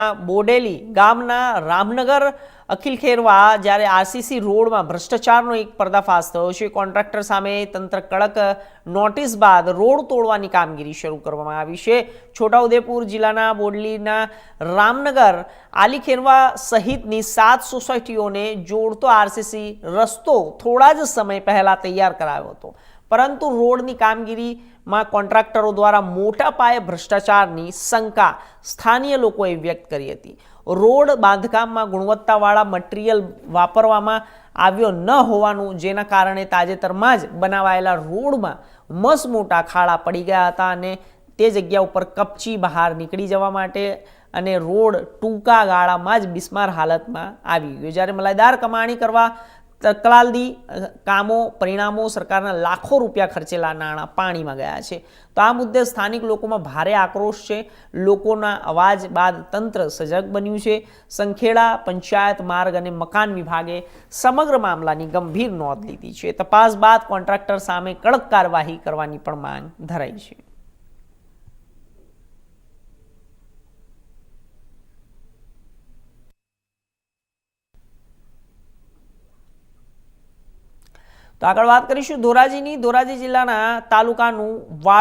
બોડેલી ગામના રામનગર અખિલ ખેરવા જ્યારે આરસીસી રોડમાં ભ્રષ્ટાચારનો એક પર્દાફાશ થયો છે। કોન્ટ્રાક્ટર સામે તંત્ર કડક નોટિસ બાદ રોડ તોડવાની કામગીરી શરૂ કરવામાં આવી છે। છોટાઉદેપુર જિલ્લાના બોડેલીના રામનગર આલી ખેરવા સહિતની 7 સોસાયટીઓને જોડતો આરસીસી રસ્તો થોડા જ સમય પહેલા તૈયાર કરાયો હતો, પરંતુ રોડની કામગીરીમાં કોન્ટ્રાક્ટરો દ્વારા મોટા પાયે ભ્રષ્ટાચારની શંકા સ્થાનિય લોકોએ વ્યક્ત કરી હતી। રોડ બાંધકામમાં ગુણવત્તાવાળા મટીરીયલ વાપરવામાં આવ્યો ન હોવાનું, જેના કારણે તાજેતરમાં જ બનાવાયેલા રોડમાં મસમોટા ખાડા પડી ગયા હતા અને તે જગ્યા ઉપર કપચી બહાર નીકળી જવા માટે અને રોડ ટૂંકા ગાળામાં જ બિસ્માર હાલતમાં આવી ગયો। જ્યારે મલાઈદાર કમાણી કરવા તકલાદી કામો પરિણામો સરકારના લાખો રૂપિયા ખર્ચેલા નાણાં પાણીમાં ગયા છે। તો આ મુદ્દે સ્થાનિક લોકોમાં ભારે આક્રોશ છે। લોકોના અવાજ બાદ તંત્ર સજગ બન્યું છે। સંખેડા પંચાયત માર્ગ અને મકાન વિભાગે સમગ્ર મામલાની ગંભીર નોંધ લીધી છે। તપાસ બાદ કોન્ટ્રાક્ટર સામે કડક કાર્યવાહી કરવાની પણ માંગ ધરાઈ છે। તો આગળ વાત કરીશું ધોરાજીની। ધોરાજી જિલ્લાના તાલુકાનું